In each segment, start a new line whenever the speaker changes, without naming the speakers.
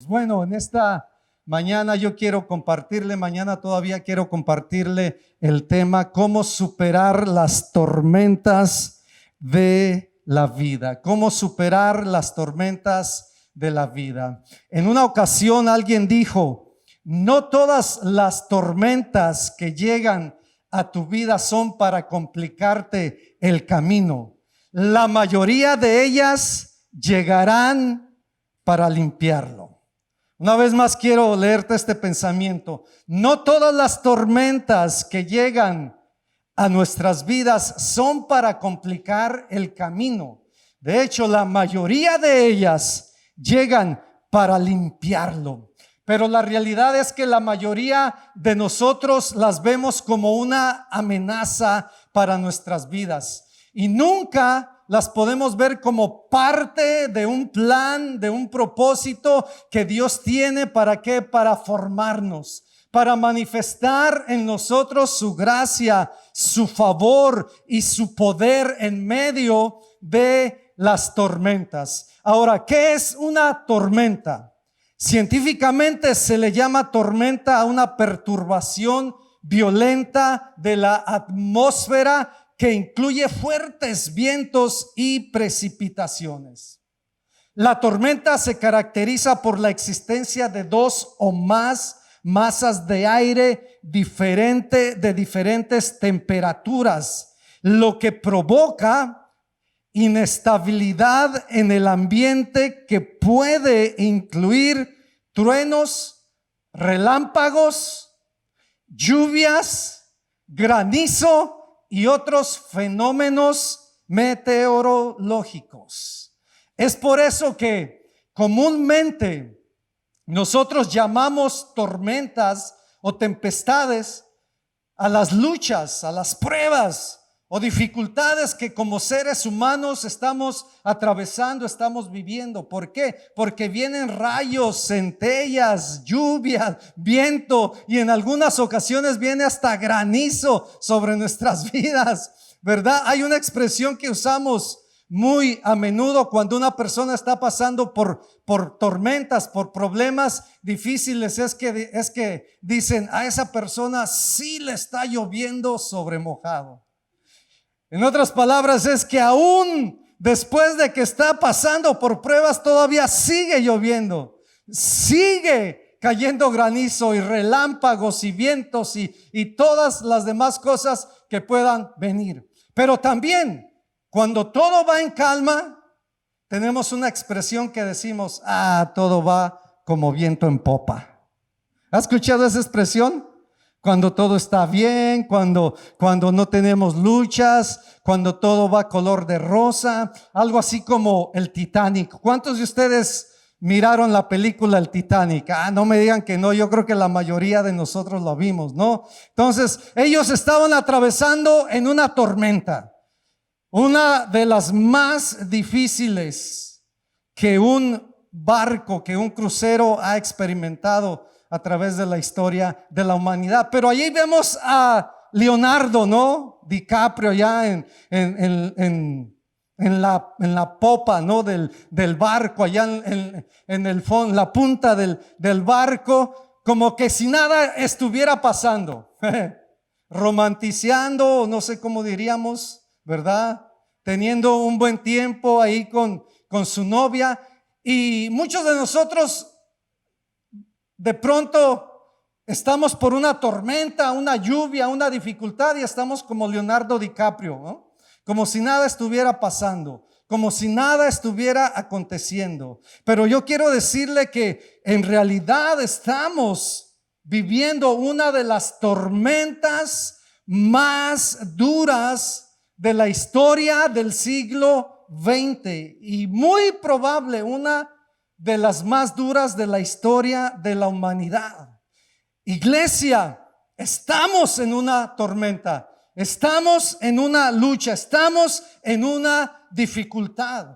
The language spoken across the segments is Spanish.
Bueno, en esta mañana mañana todavía quiero compartirle el tema cómo superar las tormentas de la vida, cómo superar las tormentas de la vida. En una ocasión alguien dijo, no todas las tormentas que llegan a tu vida son para complicarte el camino. La mayoría de ellas llegarán para limpiarlo. Una vez más quiero leerte este pensamiento. No todas las tormentas que llegan a nuestras vidas son para complicar el camino. De hecho, la mayoría de ellas llegan para limpiarlo. Pero la realidad es que la mayoría de nosotros las vemos como una amenaza para nuestras vidas. Y nunca las podemos ver como parte de un plan, de un propósito que Dios tiene. ¿Para qué? Para formarnos, para manifestar en nosotros su gracia, su favor y su poder en medio de las tormentas. Ahora, ¿qué es una tormenta? Científicamente se le llama tormenta a una perturbación violenta de la atmósfera que incluye fuertes vientos y precipitaciones. La tormenta se caracteriza por la existencia de dos o más masas de aire de diferentes temperaturas, lo que provoca inestabilidad en el ambiente que puede incluir truenos, relámpagos, lluvias, granizo y otros fenómenos meteorológicos. Es por eso que comúnmente nosotros llamamos tormentas o tempestades a las luchas, a las pruebas o dificultades que como seres humanos estamos atravesando, estamos viviendo. ¿Por qué? Porque vienen rayos, centellas, lluvia, viento y en algunas ocasiones viene hasta granizo sobre nuestras vidas, ¿verdad? Hay una expresión que usamos muy a menudo cuando una persona está pasando por tormentas, por problemas difíciles, es que dicen, a esa persona sí le está lloviendo sobre mojado. En otras palabras, es que aún después de que está pasando por pruebas, todavía sigue lloviendo, sigue cayendo granizo y relámpagos y vientos y todas las demás cosas que puedan venir. Pero también, cuando todo va en calma, tenemos una expresión que decimos, todo va como viento en popa. ¿Has escuchado esa expresión? Cuando todo está bien, cuando no tenemos luchas, cuando todo va color de rosa, algo así como el Titanic. ¿Cuántos de ustedes miraron la película El Titanic? No me digan que no, yo creo que la mayoría de nosotros lo vimos, ¿no? Entonces, ellos estaban atravesando en una tormenta, una de las más difíciles que un barco, que un crucero ha experimentado a través de la historia de la humanidad. Pero allí vemos a Leonardo, ¿no? DiCaprio ya en la popa, ¿no? del barco, allá en el fondo, la punta del barco, como que si nada estuviera pasando, romanticeando, no sé cómo diríamos, ¿verdad? Teniendo un buen tiempo ahí con su novia. Y muchos de nosotros de pronto estamos por una tormenta, una lluvia, una dificultad y estamos como Leonardo DiCaprio, ¿no? Como si nada estuviera pasando, como si nada estuviera aconteciendo. Pero yo quiero decirle que en realidad estamos viviendo una de las tormentas más duras de la historia del siglo XX y muy probable una de las más duras de la historia de la humanidad. Iglesia, estamos en una tormenta, estamos en una lucha, estamos en una dificultad.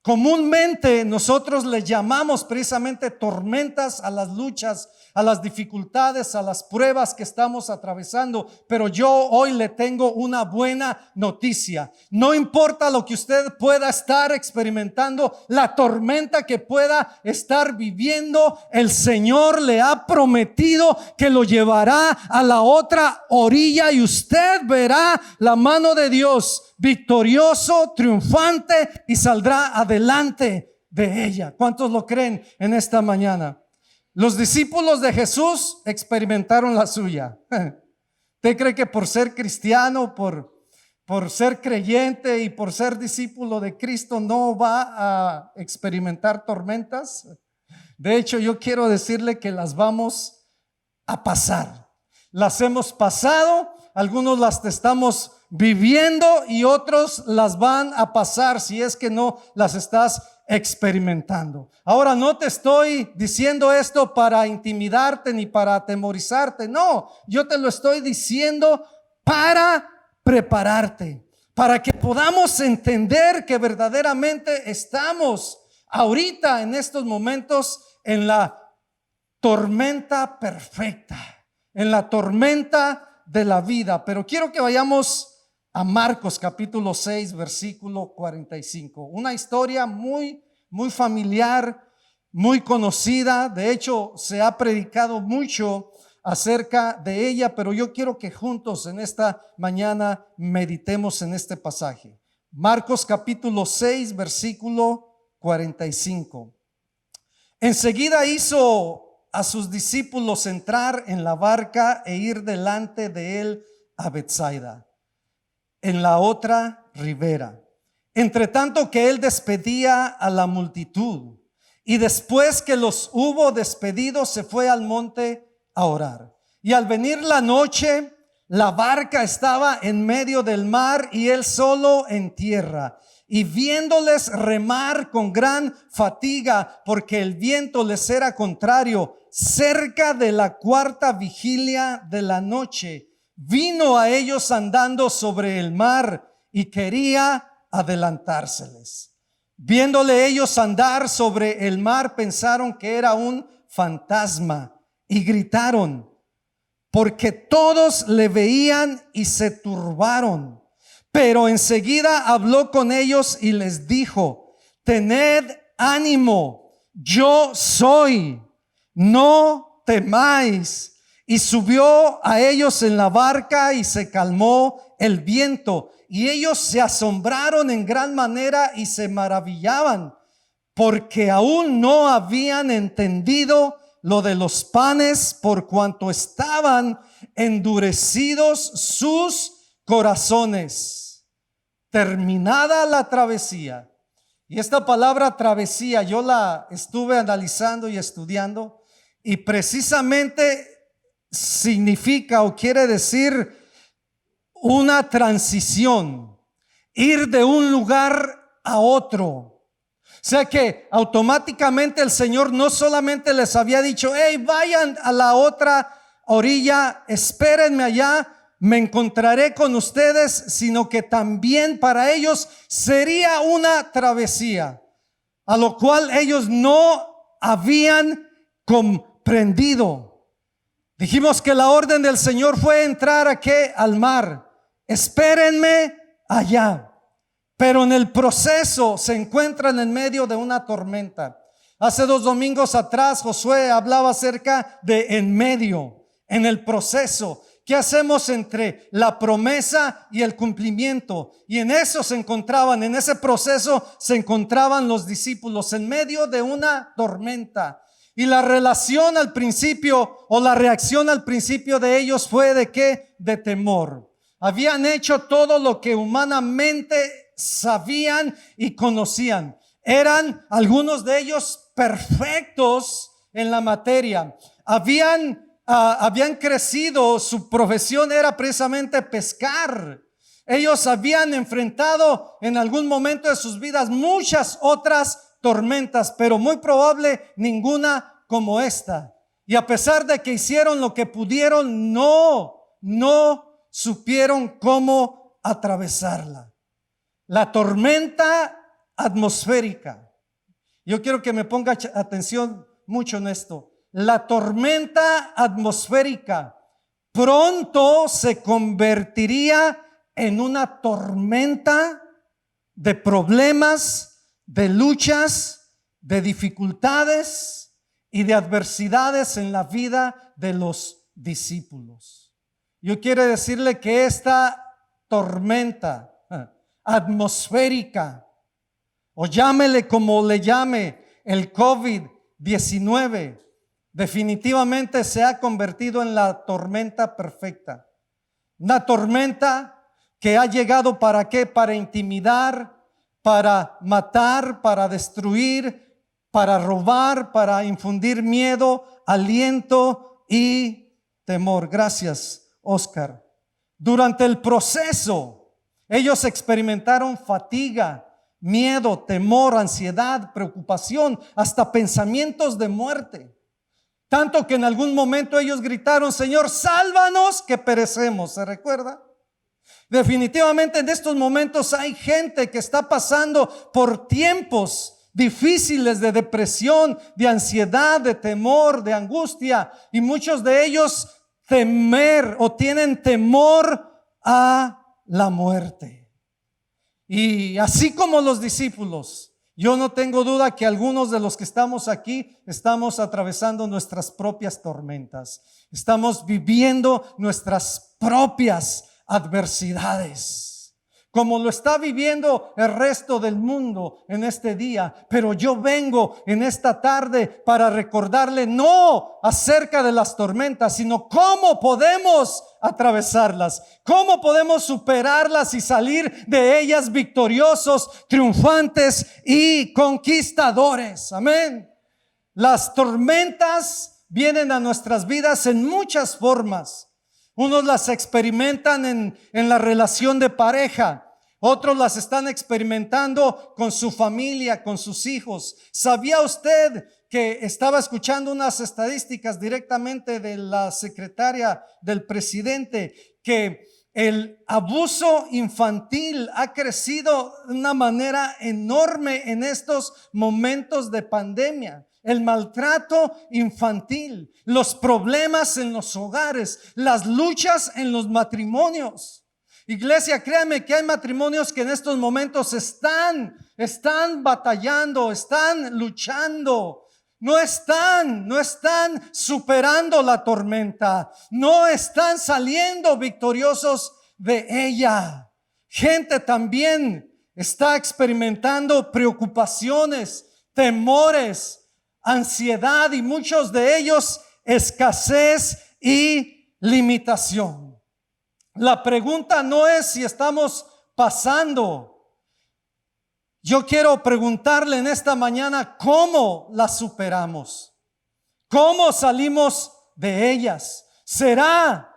Comúnmente nosotros le llamamos precisamente tormentas a las luchas, a las dificultades, a las pruebas que estamos atravesando. Pero yo hoy le tengo una buena noticia. No importa lo que usted pueda estar experimentando, la tormenta que pueda estar viviendo, el Señor le ha prometido que lo llevará a la otra orilla y usted verá la mano de Dios victorioso, triunfante y saldrá adelante de ella. ¿Cuántos lo creen en esta mañana? Los discípulos de Jesús experimentaron la suya. ¿Usted cree que por ser cristiano, por ser creyente y por ser discípulo de Cristo no va a experimentar tormentas? De hecho, yo quiero decirle que las vamos a pasar. Las hemos pasado, algunos las estamos viviendo y otros las van a pasar si es que no las estás experimentando. Ahora, no te estoy diciendo esto para intimidarte ni para atemorizarte. No, yo te lo estoy diciendo para prepararte, para que podamos entender que verdaderamente estamos ahorita en estos momentos en la tormenta perfecta, en la tormenta de la vida. Pero quiero que vayamos a Marcos capítulo 6 versículo 45. Una historia muy familiar, muy conocida. De hecho, se ha predicado mucho acerca de ella, pero yo quiero que juntos en esta mañana meditemos en este pasaje. Marcos capítulo 6 versículo 45. Enseguida hizo a sus discípulos entrar en la barca e ir delante de él a Betsaida, en la otra ribera, entre tanto que él despedía a la multitud. Y después que los hubo despedido, se fue al monte a orar. Y al venir la noche, la barca estaba en medio del mar y él solo en tierra. Y viéndoles remar con gran fatiga, porque el viento les era contrario, cerca de la cuarta vigilia de la noche, vino a ellos andando sobre el mar y quería adelantárseles. Viéndole ellos andar sobre el mar, pensaron que era un fantasma y gritaron, porque todos le veían y se turbaron. Pero enseguida habló con ellos y les dijo, tened ánimo, yo soy, no temáis. Y subió a ellos en la barca y se calmó el viento. Y ellos se asombraron en gran manera y se maravillaban, porque aún no habían entendido lo de los panes, por cuanto estaban endurecidos sus corazones. Terminada la travesía, y esta palabra travesía yo la estuve analizando y estudiando, y precisamente significa o quiere decir una transición, ir de un lugar a otro. O sea que automáticamente el Señor no solamente les había dicho, hey, vayan a la otra orilla, espérenme allá, me encontraré con ustedes, sino que también para ellos sería una travesía, a lo cual ellos no habían comprendido. Dijimos que la orden del Señor fue entrar aquí al mar. Espérenme allá. Pero en el proceso se encuentran en medio de una tormenta. Hace 2 domingos atrás Josué hablaba acerca de en medio, en el proceso. ¿Qué hacemos entre la promesa y el cumplimiento? Y en eso se encontraban, en ese proceso se encontraban los discípulos en medio de una tormenta. Y la relación al principio o la reacción al principio de ellos fue de ¿qué? De temor. Habían hecho todo lo que humanamente sabían y conocían. Eran algunos de ellos perfectos en la materia. Habían crecido, su profesión era precisamente pescar. Ellos habían enfrentado en algún momento de sus vidas muchas otras tormentas, pero muy probable ninguna como esta. Y a pesar de que hicieron lo que pudieron, no supieron cómo atravesarla. La tormenta atmosférica Yo quiero que me ponga atención mucho en esto. La tormenta atmosférica pronto se convertiría en una tormenta de problemas, de luchas, de dificultades y de adversidades en la vida de los discípulos. Yo quiero decirle que esta tormenta atmosférica, o llámele como le llame, el COVID-19, definitivamente se ha convertido en la tormenta perfecta. Una tormenta que ha llegado ¿para qué? Para intimidar, para matar, para destruir, para robar, para infundir miedo, aliento y temor. Gracias, Oscar. Durante el proceso, ellos experimentaron fatiga, miedo, temor, ansiedad, preocupación, hasta pensamientos de muerte. Tanto que en algún momento ellos gritaron: Señor, sálvanos que perecemos. ¿Se recuerda? Definitivamente en estos momentos hay gente que está pasando por tiempos difíciles de depresión, de ansiedad, de temor, de angustia, y muchos de ellos tienen temor a la muerte. Y así como los discípulos, yo no tengo duda que algunos de los que estamos aquí estamos atravesando nuestras propias tormentas. Estamos viviendo nuestras propias adversidades, como lo está viviendo el resto del mundo en este día. Pero yo vengo en esta tarde para recordarle no acerca de las tormentas, sino cómo podemos atravesarlas, cómo podemos superarlas y salir de ellas victoriosos, triunfantes y conquistadores. Amén. Las tormentas vienen a nuestras vidas en muchas formas. Unos las experimentan en la relación de pareja. Otros las están experimentando con su familia, con sus hijos. ¿Sabía usted que estaba escuchando unas estadísticas directamente de la secretaria del presidente, que el abuso infantil ha crecido de una manera enorme en estos momentos de pandemia? El maltrato infantil, los problemas en los hogares, las luchas en los matrimonios. Iglesia, créanme que hay matrimonios que en estos momentos están batallando, están luchando. No están superando la tormenta, no están saliendo victoriosos de ella. Gente también está experimentando preocupaciones, temores, ansiedad, y muchos de ellos escasez y limitación. La pregunta no es si estamos pasando. Yo quiero preguntarle en esta mañana cómo las superamos, cómo salimos de ellas. ¿Será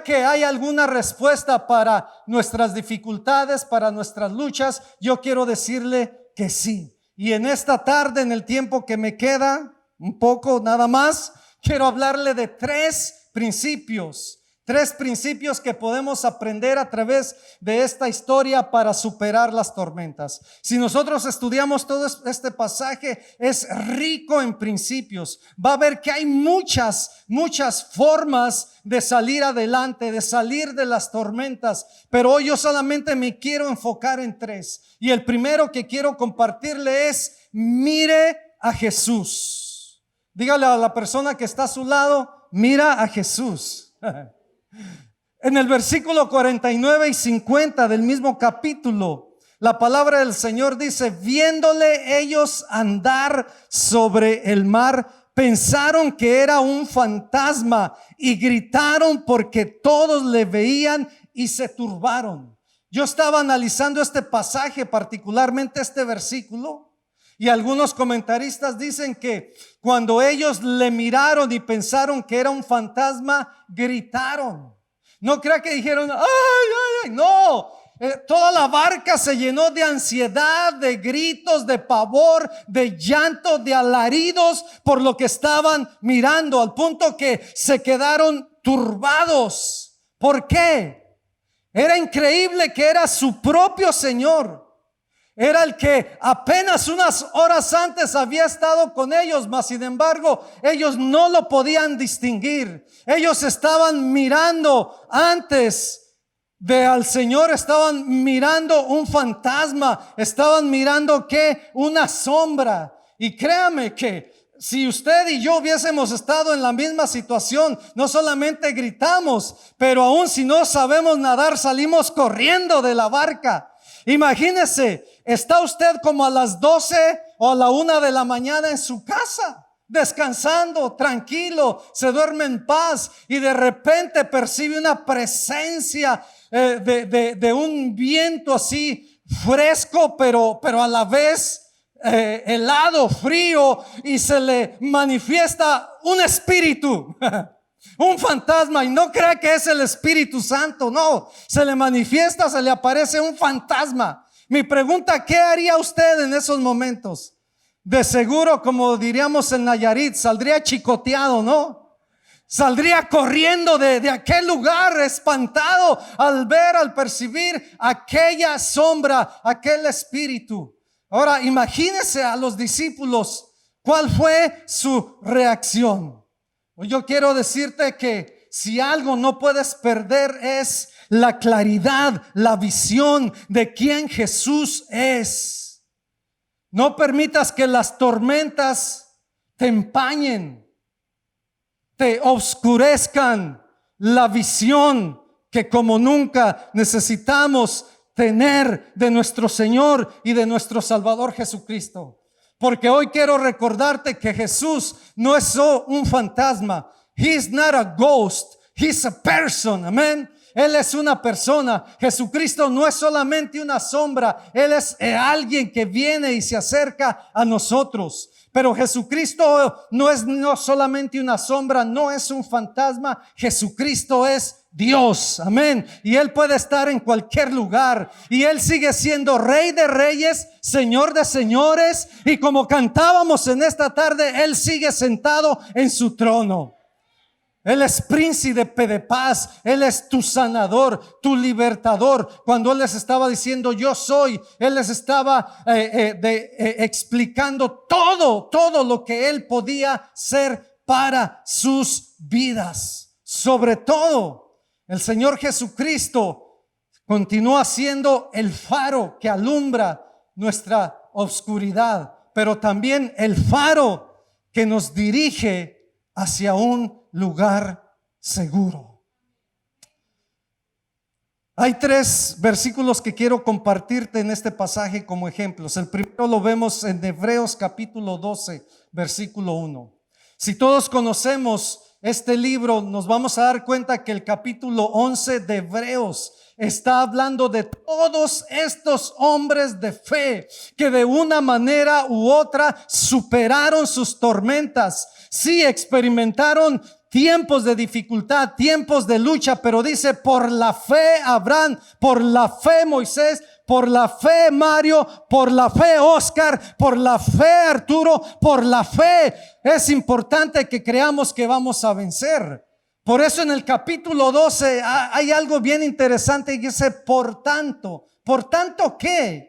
que hay alguna respuesta para nuestras dificultades, para nuestras luchas? Yo quiero decirle que sí. Y en esta tarde, en el tiempo que me queda, un poco nada más, quiero hablarle de tres principios que podemos aprender a través de esta historia para superar las tormentas. Si nosotros estudiamos todo este pasaje, es rico en principios. Va a ver que hay muchas formas de salir adelante, de salir de las tormentas, pero hoy yo solamente me quiero enfocar en tres. Y el primero que quiero compartirle es: mire a Jesús. Dígale a la persona que está a su lado: mira a Jesús. En el versículo 49 y 50 del mismo capítulo, la palabra del Señor dice: viéndole ellos andar sobre el mar, pensaron que era un fantasma y gritaron porque todos le veían y se turbaron. Yo estaba analizando este pasaje, particularmente este versículo, y algunos comentaristas dicen que cuando ellos le miraron y pensaron que era un fantasma, gritaron. No crea que dijeron ay, ay, ay. No, toda la barca se llenó de ansiedad, de gritos, de pavor, de llanto, de alaridos por lo que estaban mirando, al punto que se quedaron turbados. ¿Por qué? Era increíble que era su propio Señor. Era el que apenas unas horas antes había estado con ellos, mas sin embargo ellos no lo podían distinguir. Ellos estaban mirando antes de al Señor, estaban mirando un fantasma, estaban mirando que una sombra. Y créame que si usted y yo hubiésemos estado en la misma situación, no solamente gritamos, pero aún si no sabemos nadar, salimos corriendo de la barca. Imagínese, está usted como a las 12 o a la 1 de la mañana en su casa, descansando, tranquilo, se duerme en paz y de repente percibe una presencia de un viento así fresco, pero a la vez helado, frío, y se le manifiesta un espíritu. Un fantasma, y no crea que es el Espíritu Santo, no, se le manifiesta, se le aparece un fantasma. Mi pregunta, ¿qué haría usted en esos momentos? De seguro, como diríamos en Nayarit, saldría chicoteado, ¿no? Saldría corriendo de aquel lugar, espantado al percibir aquella sombra, aquel espíritu. Ahora imagínese a los discípulos, ¿cuál fue su reacción? Yo quiero decirte que si algo no puedes perder es la claridad, la visión de quién Jesús es. No permitas que las tormentas te empañen, te oscurezcan la visión que como nunca necesitamos tener de nuestro Señor y de nuestro Salvador Jesucristo. Porque hoy quiero recordarte que Jesús no es un fantasma. He's not a ghost. He's a person. Amén. Él es una persona. Jesucristo no es solamente una sombra. Él es alguien que viene y se acerca a nosotros. Pero Jesucristo no es solamente una sombra, no es un fantasma. Jesucristo es Dios, amén. Y Él puede estar en cualquier lugar. Y Él sigue siendo Rey de reyes, Señor de señores. Y como cantábamos en esta tarde, Él sigue sentado en su trono. Él es príncipe de paz. Él es tu sanador, tu libertador. Cuando Él les estaba diciendo yo soy, Él les estaba explicando todo lo que Él podía ser para sus vidas. Sobre todo, el Señor Jesucristo continúa siendo el faro que alumbra nuestra oscuridad, pero también el faro que nos dirige hacia un lugar seguro. Hay 3 versículos que quiero compartirte en este pasaje como ejemplos. El primero lo vemos en Hebreos capítulo 12, versículo 1. Si todos conocemos este libro, nos vamos a dar cuenta que el capítulo 11 de Hebreos está hablando de todos estos hombres de fe que de una manera u otra superaron sus tormentas. Sí, experimentaron tiempos de dificultad, tiempos de lucha, pero dice por la fe Abraham, por la fe Moisés, por la fe Mario, por la fe Oscar, por la fe Arturo, por la fe. Es importante que creamos que vamos a vencer. Por eso en el capítulo 12 hay algo bien interesante y dice ¿por tanto qué?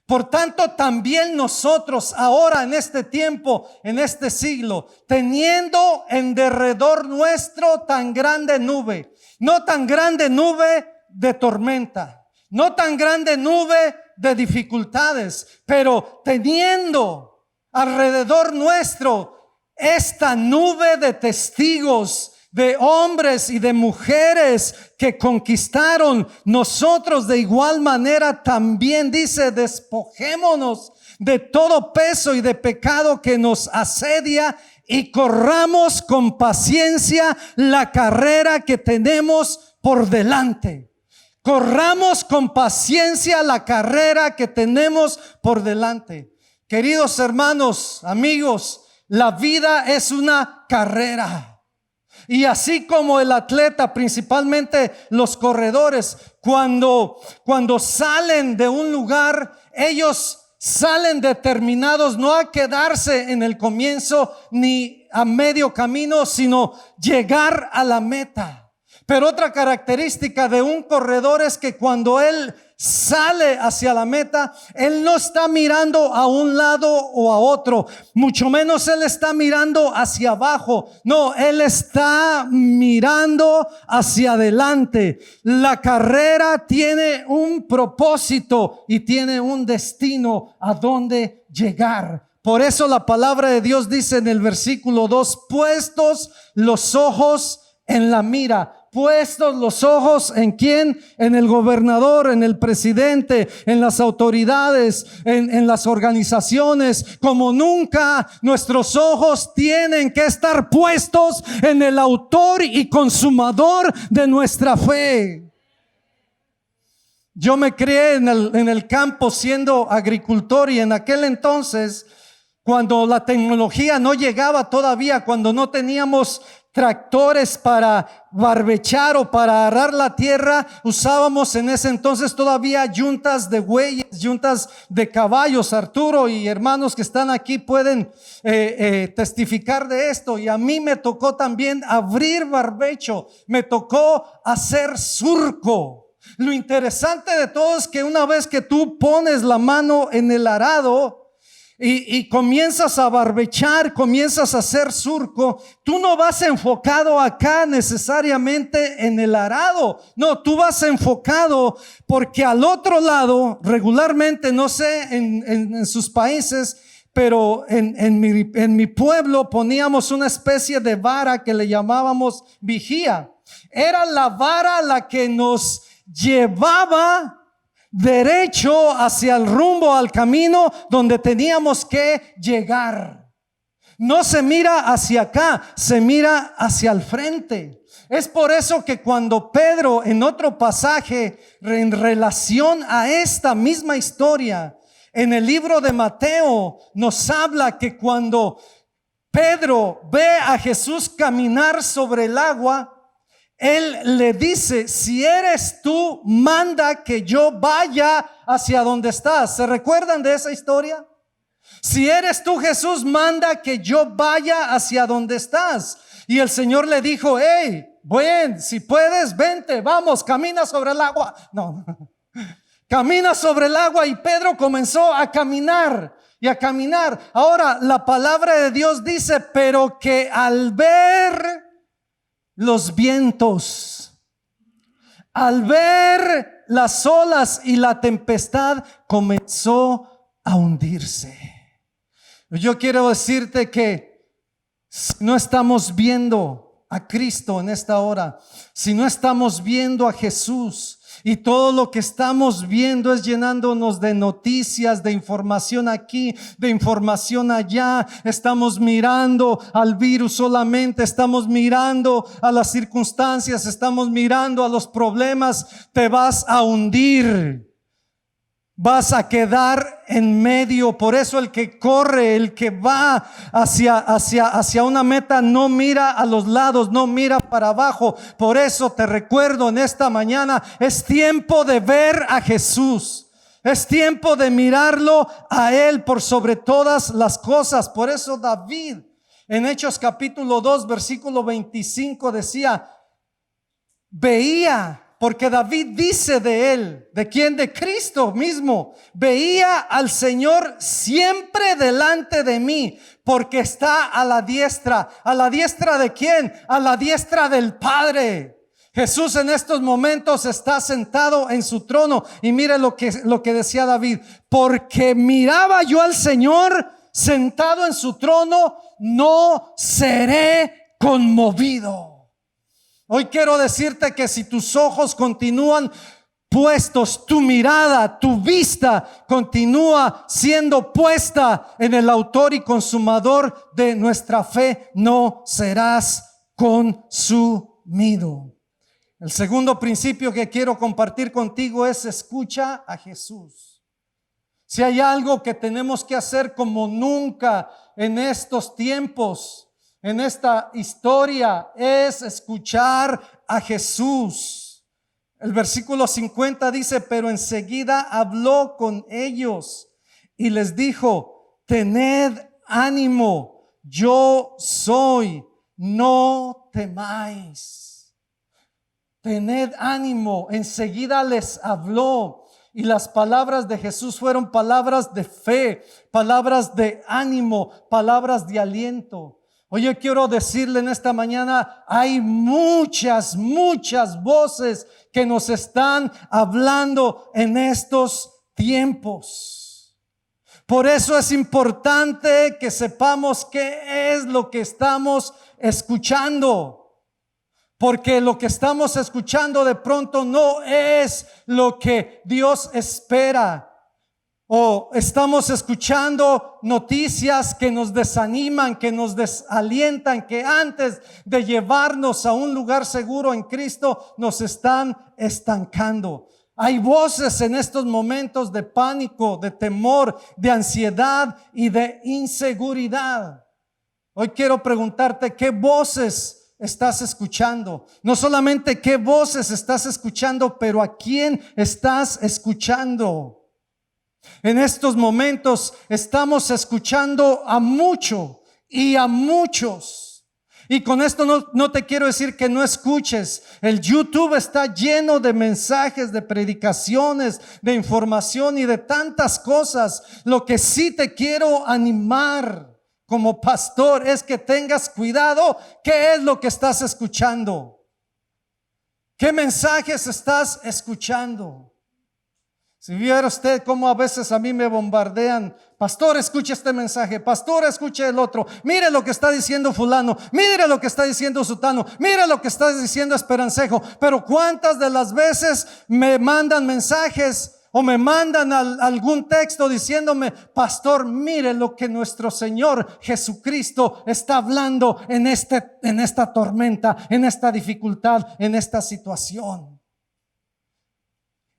Por tanto, también nosotros ahora en este tiempo, en este siglo, teniendo en derredor nuestro tan grande nube, no tan grande nube de tormenta, no tan grande nube de dificultades, pero teniendo alrededor nuestro esta nube de testigos, de hombres y de mujeres que conquistaron, nosotros de igual manera también dice despojémonos de todo peso y de pecado que nos asedia y corramos con paciencia la carrera que tenemos por delante. Corramos con paciencia la carrera que tenemos por delante. Queridos hermanos, amigos, la vida es una carrera. Y así como el atleta, principalmente los corredores, cuando salen de un lugar, ellos salen determinados no a quedarse en el comienzo ni a medio camino, sino llegar a la meta. Pero otra característica de un corredor es que cuando él sale hacia la meta, Él no está mirando a un lado o a otro, mucho menos Él está mirando hacia abajo. No, Él está mirando hacia adelante. La carrera tiene un propósito y tiene un destino a donde llegar. Por eso la palabra de Dios dice en el versículo 2, puestos los ojos en la mira. Puestos los ojos en quién, en el gobernador, en el presidente, en las autoridades, en las organizaciones. Como nunca, nuestros ojos tienen que estar puestos en el autor y consumador de nuestra fe. Yo me crié en el campo siendo agricultor, y en aquel entonces, cuando la tecnología no llegaba todavía, cuando no teníamos tractores para barbechar o para arar la tierra, usábamos en ese entonces todavía yuntas de bueyes, yuntas de caballos. Arturo y hermanos que están aquí pueden testificar de esto. Y a mí me tocó también abrir barbecho, me tocó hacer surco. Lo interesante de todo es que una vez que tú pones la mano en el arado y comienzas a barbechar, comienzas a hacer surco, tú no vas enfocado acá necesariamente en el arado. No, tú vas enfocado porque al otro lado, regularmente, no sé en sus países, pero en mi pueblo poníamos una especie de vara que le llamábamos vigía. Era la vara la que nos llevaba derecho hacia el rumbo, al camino donde teníamos que llegar. No se mira hacia acá, se mira hacia el frente. Es por eso que cuando Pedro, en otro pasaje en relación a esta misma historia, en el libro de Mateo, nos habla que cuando Pedro ve a Jesús caminar sobre el agua, él le dice: si eres tú, manda que yo vaya hacia donde estás. ¿Se recuerdan de esa historia? Si eres tú, Jesús, manda que yo vaya hacia donde estás. Y el Señor le dijo: hey, bueno, si puedes, vente, vamos, camina sobre el agua. No, camina sobre el agua. Y Pedro comenzó a caminar y a caminar. Ahora la palabra de Dios dice: pero que al ver los vientos, al ver las olas y la tempestad, comenzó a hundirse. Yo quiero decirte que si no estamos viendo a Cristo en esta hora, si no estamos viendo a Jesús, y todo lo que estamos viendo es llenándonos de noticias, de información aquí, de información allá, estamos mirando al virus solamente, estamos mirando a las circunstancias, estamos mirando a los problemas, te vas a hundir. Vas a quedar en medio. Por eso el que corre, el que va hacia una meta, no mira a los lados, no mira para abajo. Por eso te recuerdo en esta mañana, es tiempo de ver a Jesús. Es tiempo de mirarlo a Él por sobre todas las cosas. Por eso David en Hechos capítulo 2 versículo 25 decía, veía. Porque David dice de él, ¿de quién? De Cristo mismo. Veía al Señor siempre delante de mí, porque está a la diestra. ¿A la diestra de quién? A la diestra del Padre. Jesús en estos momentos está sentado en su trono. Y mire lo que decía David: porque miraba yo al Señor sentado en su trono, no seré conmovido. Hoy quiero decirte que si tus ojos continúan puestos, tu mirada, tu vista continúa siendo puesta en el autor y consumador de nuestra fe, no serás consumido. El segundo principio que quiero compartir contigo es: escucha a Jesús. Si hay algo que tenemos que hacer como nunca en estos tiempos, en esta historia, es escuchar a Jesús. El versículo 50 dice: pero enseguida habló con ellos y les dijo: tened ánimo, yo soy, no temáis. Tened ánimo. Enseguida les habló. Y las palabras de Jesús fueron palabras de fe, palabras de ánimo, palabras de aliento. Hoy yo quiero decirle en esta mañana, hay muchas voces que nos están hablando en estos tiempos. Por eso es importante que sepamos qué es lo que estamos escuchando. Porque lo que estamos escuchando de pronto no es lo que Dios espera. O estamos escuchando noticias que nos desaniman, que nos desalientan, que antes de llevarnos a un lugar seguro en Cristo nos están estancando. Hay voces en estos momentos de pánico, de temor, de ansiedad y de inseguridad. Hoy quiero preguntarte, ¿qué voces estás escuchando? No solamente qué voces estás escuchando, pero a quién estás escuchando. En estos momentos estamos escuchando a mucho y a muchos. Y con esto no te quiero decir que no escuches. El YouTube está lleno de mensajes, de predicaciones, de información y de tantas cosas. Lo que sí te quiero animar como pastor es que tengas cuidado. ¿Qué es lo que estás escuchando? ¿Qué mensajes estás escuchando? Si viera usted cómo a veces a mí me bombardean: pastor, escuche este mensaje, pastor, escuche el otro, mire lo que está diciendo fulano, mire lo que está diciendo sutano, mire lo que está diciendo Esperancejo. Pero cuántas de las veces me mandan mensajes o me mandan algún texto diciéndome: pastor, mire lo que nuestro Señor Jesucristo está hablando en esta tormenta, en esta dificultad, en esta situación.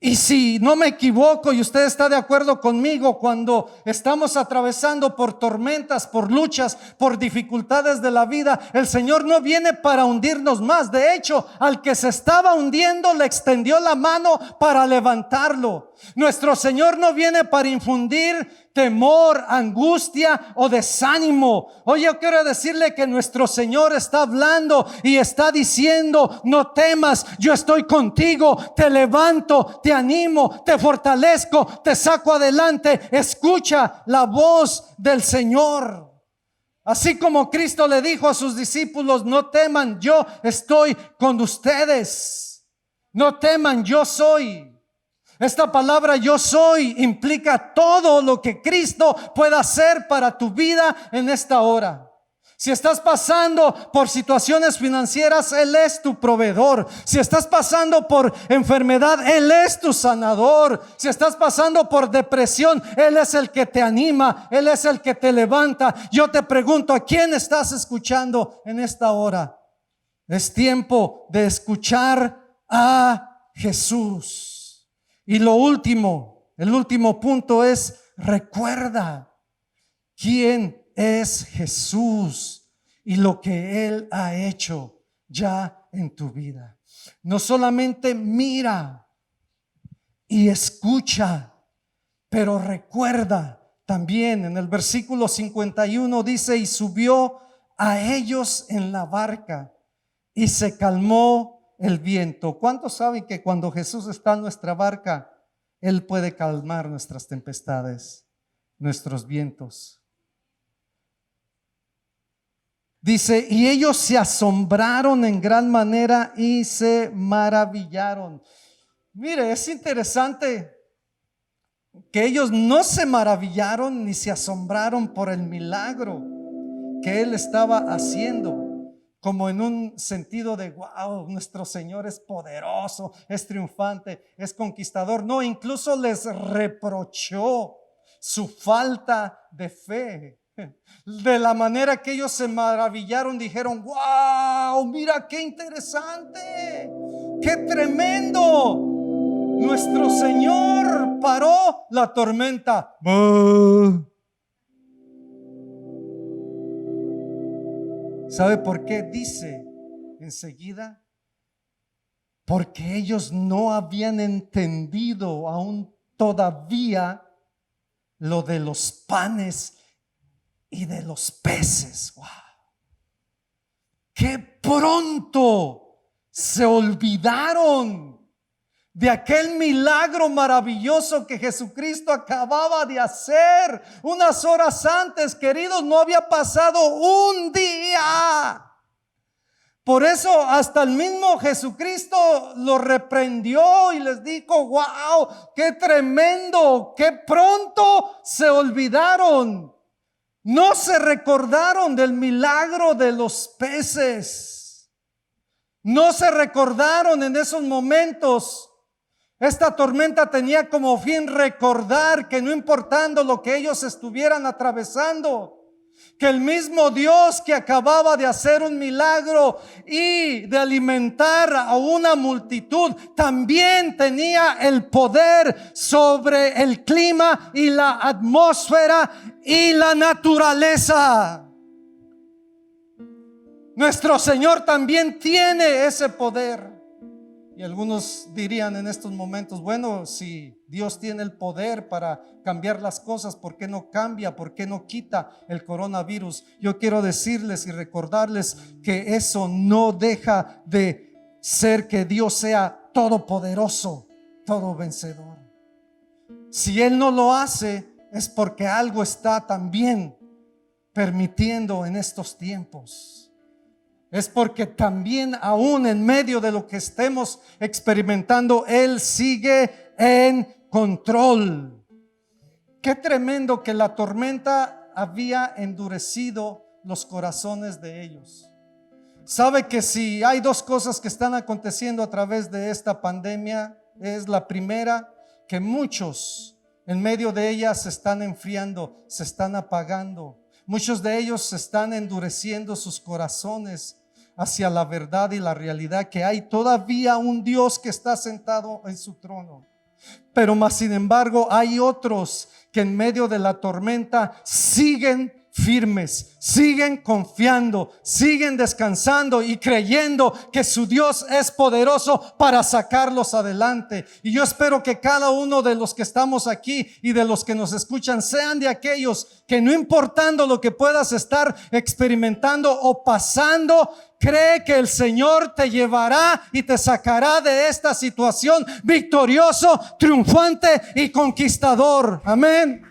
Y si no me equivoco y usted está de acuerdo conmigo, cuando estamos atravesando por tormentas, por luchas, por dificultades de la vida, el Señor no viene para hundirnos más. De hecho, al que se estaba hundiendo le extendió la mano para levantarlo. Nuestro Señor no viene para infundir temor, angustia o desánimo. Hoy yo quiero decirle que nuestro Señor está hablando y está diciendo: no temas, yo estoy contigo, te levanto, te animo, te fortalezco, te saco adelante. Escucha la voz del Señor. Así como Cristo le dijo a sus discípulos: no teman, yo estoy con ustedes. No teman, yo soy. Esta palabra yo soy implica todo lo que Cristo pueda hacer para tu vida en esta hora. Si estás pasando por situaciones financieras, Él es tu proveedor. Si estás pasando por enfermedad, Él es tu sanador. Si estás pasando por depresión, Él es el que te anima, Él es el que te levanta. Yo te pregunto, ¿a quién estás escuchando en esta hora? Es tiempo de escuchar a Jesús. Y el último punto es: recuerda quién es Jesús y lo que Él ha hecho ya en tu vida. No solamente mira y escucha, pero recuerda también. En el versículo 51 dice: y subió a ellos en la barca y se calmó el viento. ¿Cuántos saben que cuando Jesús está en nuestra barca, Él puede calmar nuestras tempestades, nuestros vientos? Dice: y ellos se asombraron en gran manera y se maravillaron. Mire, es interesante que ellos no se maravillaron ni se asombraron por el milagro que Él estaba haciendo, como en un sentido de wow, nuestro Señor es poderoso, es triunfante, es conquistador. No, incluso les reprochó su falta de fe. De la manera que ellos se maravillaron, dijeron: wow, mira qué interesante, qué tremendo. Nuestro Señor paró la tormenta. ¿Sabe por qué? Dice enseguida: porque ellos no habían entendido aún todavía lo de los panes y de los peces. ¡Wow! ¡Qué pronto se olvidaron de aquel milagro maravilloso que Jesucristo acababa de hacer unas horas antes. Queridos, no había pasado un día. Por eso hasta el mismo Jesucristo lo reprendió y les dijo: wow, qué tremendo, qué pronto se olvidaron. No se recordaron del milagro de los peces. No se recordaron en esos momentos. Esta tormenta tenía como fin recordar que no importando lo que ellos estuvieran atravesando, que el mismo Dios que acababa de hacer un milagro y de alimentar a una multitud, también tenía el poder sobre el clima y la atmósfera y la naturaleza. Nuestro Señor también tiene ese poder. Y algunos dirían en estos momentos: bueno, si Dios tiene el poder para cambiar las cosas, ¿por qué no cambia? ¿Por qué no quita el coronavirus? Yo quiero decirles y recordarles que eso no deja de ser que Dios sea todopoderoso, todo vencedor. Si Él no lo hace, es porque algo está también permitiendo en estos tiempos. Es porque también aún en medio de lo que estemos experimentando, Él sigue en control. Qué tremendo que la tormenta había endurecido los corazones de ellos. Sabe que si hay dos cosas que están aconteciendo a través de esta pandemia, es la primera, que muchos en medio de ella se están enfriando, se están apagando. Muchos de ellos se están endureciendo sus corazones hacia la verdad y la realidad que hay todavía un Dios que está sentado en su trono. Pero más sin embargo hay otros que en medio de la tormenta siguen firmes, siguen confiando, siguen descansando y creyendo que su Dios es poderoso para sacarlos adelante. Y yo espero que cada uno de los que estamos aquí y de los que nos escuchan sean de aquellos que, no importando lo que puedas estar experimentando o pasando, cree que el Señor te llevará y te sacará de esta situación victorioso, triunfante y conquistador. Amén.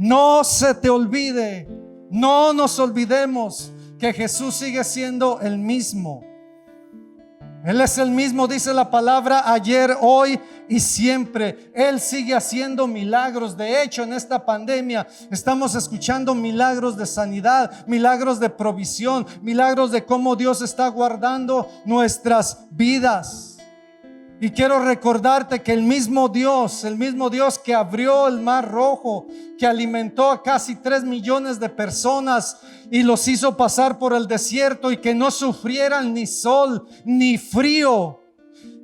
No se te olvide, no nos olvidemos que Jesús sigue siendo el mismo. Él es el mismo, dice la palabra, ayer, hoy y siempre. Él sigue haciendo milagros. De hecho, en esta pandemia estamos escuchando milagros de sanidad, milagros de provisión, milagros de cómo Dios está guardando nuestras vidas. Y quiero recordarte que el mismo Dios que abrió el mar rojo, que alimentó a casi 3 millones de personas y los hizo pasar por el desierto y que no sufrieran ni sol ni frío,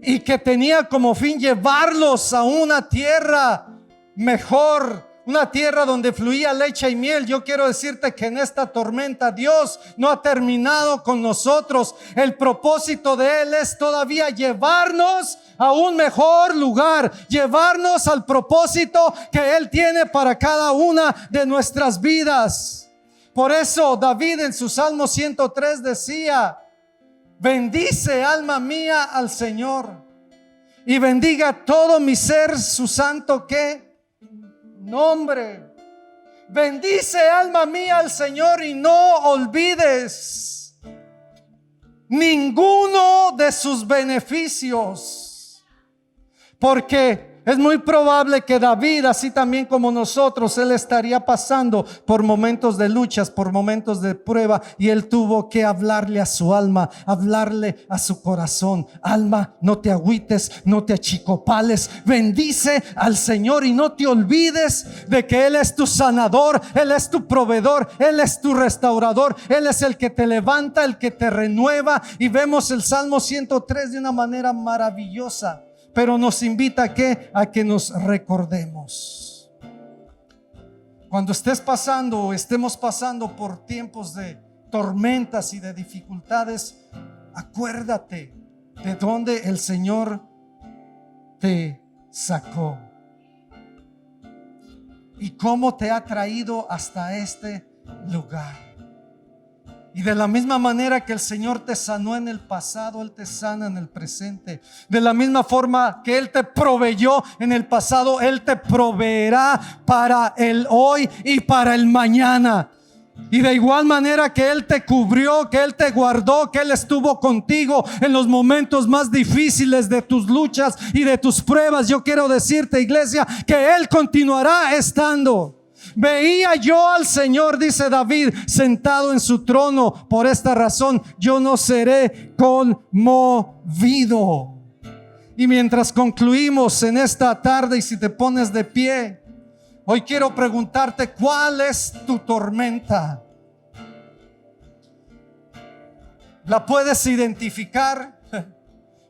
y que tenía como fin llevarlos a una tierra mejor, una tierra donde fluía leche y miel. Yo quiero decirte que en esta tormenta Dios no ha terminado con nosotros. El propósito de Él es todavía llevarnos a un mejor lugar, llevarnos al propósito que Él tiene para cada una de nuestras vidas. Por eso David en su Salmo 103 decía: bendice, alma mía, al Señor, y bendiga todo mi ser su santo ¿qué? Nombre. Bendice, alma mía, al Señor, y no olvides ninguno de sus beneficios, porque es muy probable que David, así también como nosotros, él estaría pasando por momentos de luchas, por momentos de prueba, y él tuvo que hablarle a su alma, hablarle a su corazón: alma, no te agüites, no te achicopales, bendice al Señor y no te olvides de que Él es tu sanador, Él es tu proveedor, Él es tu restaurador, Él es el que te levanta, el que te renueva. Y vemos el Salmo 103 de una manera maravillosa, pero nos invita a que nos recordemos. Cuando estés pasando o estemos pasando por tiempos de tormentas y de dificultades, acuérdate de dónde el Señor te sacó y cómo te ha traído hasta este lugar. Y de la misma manera que el Señor te sanó en el pasado, Él te sana en el presente. De la misma forma que Él te proveyó en el pasado, Él te proveerá para el hoy y para el mañana. Y de igual manera que Él te cubrió, que Él te guardó, que Él estuvo contigo en los momentos más difíciles de tus luchas y de tus pruebas, yo quiero decirte, iglesia, que Él continuará estando. Veía yo al Señor, dice David, sentado en su trono. Por esta razón yo no seré conmovido. Y mientras concluimos en esta tarde, y si te pones de pie, hoy quiero preguntarte, ¿cuál es tu tormenta? ¿La puedes identificar?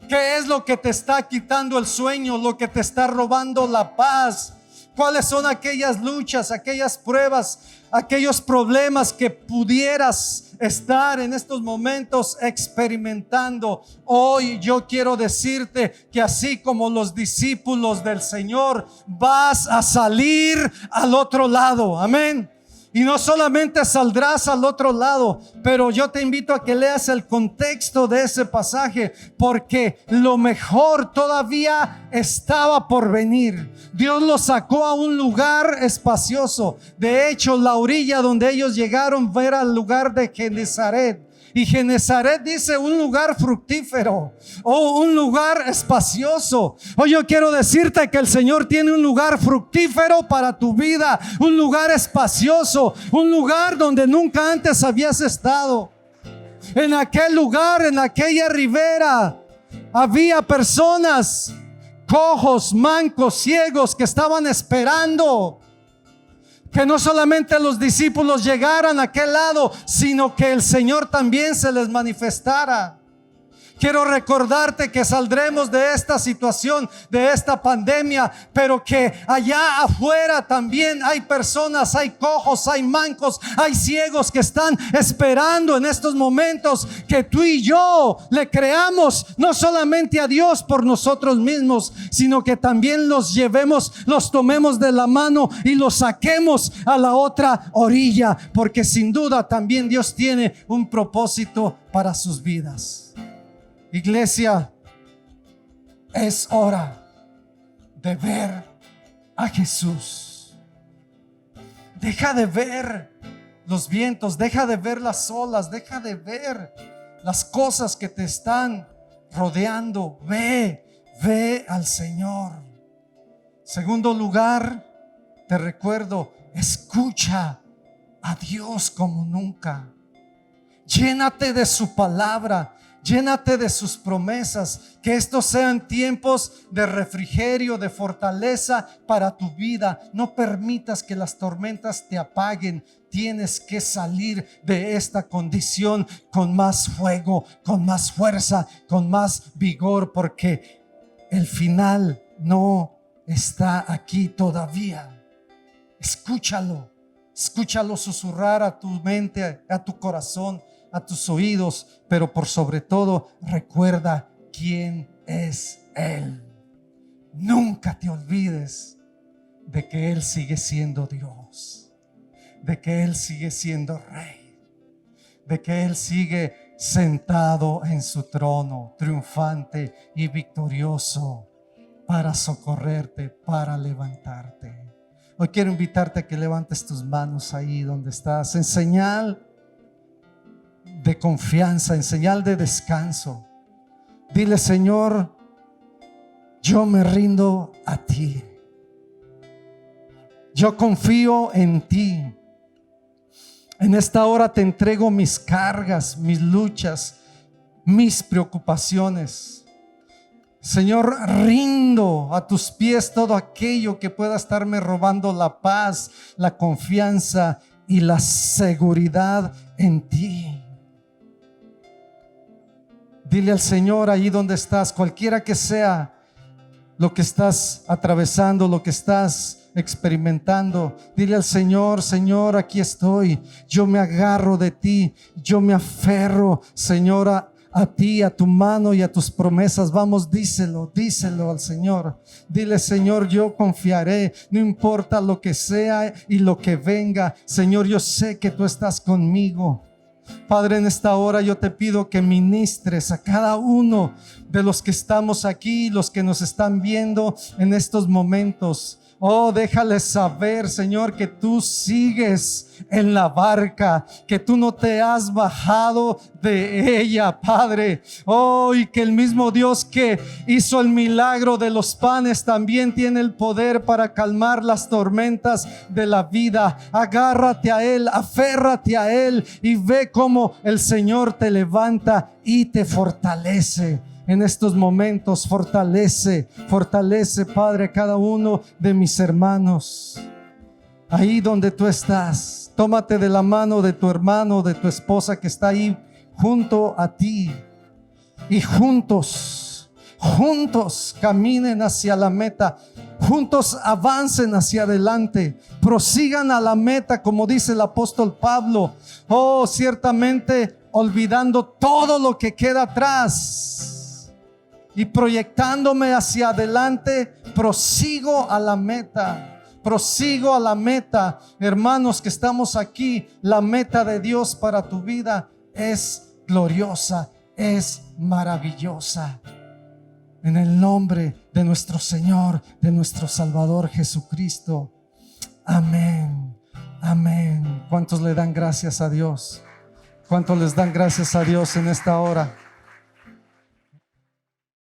¿Qué es lo que te está quitando el sueño? ¿Lo que te está robando la paz? ¿Cuáles son aquellas luchas, aquellas pruebas, aquellos problemas que pudieras estar en estos momentos experimentando? Hoy yo quiero decirte que así como los discípulos del Señor, vas a salir al otro lado. Amén. Y no solamente saldrás al otro lado, pero yo te invito a que leas el contexto de ese pasaje, porque lo mejor todavía estaba por venir. Dios los sacó a un lugar espacioso. De hecho, la orilla donde ellos llegaron era el lugar de Genezaret. Y Genezaret dice un lugar fructífero o un lugar espacioso. Hoy yo quiero decirte que el Señor tiene un lugar fructífero para tu vida, un lugar espacioso, un lugar donde nunca antes habías estado. En aquel lugar, en aquella ribera, había personas, cojos, mancos, ciegos, que estaban esperando que no solamente los discípulos llegaran a aquel lado, sino que el Señor también se les manifestara. Quiero recordarte que saldremos de esta situación, de esta pandemia, pero que allá afuera también hay personas, hay cojos, hay mancos, hay ciegos que están esperando en estos momentos que tú y yo le creamos no solamente a Dios por nosotros mismos, sino que también los llevemos, los tomemos de la mano y los saquemos a la otra orilla, porque sin duda también Dios tiene un propósito para sus vidas. Iglesia, es hora de ver a Jesús. Deja de ver los vientos, deja de ver las olas, deja de ver las cosas que te están rodeando. Ve al Señor. Segundo lugar, te recuerdo, escucha a Dios como nunca. Llénate de su palabra. Llénate de sus promesas, que estos sean tiempos de refrigerio, de fortaleza para tu vida. No permitas que las tormentas te apaguen. Tienes que salir de esta condición con más fuego, con más fuerza, con más vigor, porque el final no está aquí todavía. Escúchalo susurrar a tu mente, a tu corazón, a tus oídos, pero por sobre todo recuerda quién es Él. Nunca te olvides de que Él sigue siendo Dios, de que Él sigue siendo Rey, de que Él sigue sentado en su trono, triunfante y victorioso, para socorrerte, para levantarte. Hoy quiero invitarte a que levantes tus manos ahí donde estás, en señal de confianza, en señal de descanso. Dile: Señor, yo me rindo a ti. Yo confío en ti. En esta hora te entrego mis cargas, mis luchas, mis preocupaciones. Señor, rindo a tus pies todo aquello que pueda estarme robando la paz, la confianza y la seguridad en ti. Dile al Señor allí donde estás, cualquiera que sea lo que estás atravesando, lo que estás experimentando, dile al Señor: Señor, aquí estoy, yo me agarro de ti, yo me aferro, Señor, a ti, a tu mano y a tus promesas. Vamos, díselo al Señor. Dile: Señor, yo confiaré, no importa lo que sea y lo que venga. Señor, yo sé que tú estás conmigo. Padre, en esta hora yo te pido que ministres a cada uno de los que estamos aquí, los que nos están viendo en estos momentos. Oh, déjales saber, Señor, que tú sigues en la barca, que tú no te has bajado de ella, Padre. Oh, y que el mismo Dios que hizo el milagro de los panes también tiene el poder para calmar las tormentas de la vida. Agárrate a Él, aférrate a Él y ve cómo el Señor te levanta y te fortalece. En estos momentos fortalece, Padre, a cada uno de mis hermanos. Ahí donde tú estás, tómate de la mano de tu hermano, de tu esposa que está ahí junto a ti, y juntos caminen hacia la meta, juntos avancen hacia adelante, prosigan a la meta, como dice el apóstol Pablo. Oh, ciertamente olvidando todo lo que queda atrás y proyectándome hacia adelante, prosigo a la meta. Prosigo a la meta. Hermanos que estamos aquí, la meta de Dios para tu vida es gloriosa, es maravillosa. En el nombre de nuestro Señor, de nuestro Salvador Jesucristo. Amén. Amén. ¿Cuántos le dan gracias a Dios? ¿Cuántos les dan gracias a Dios en esta hora?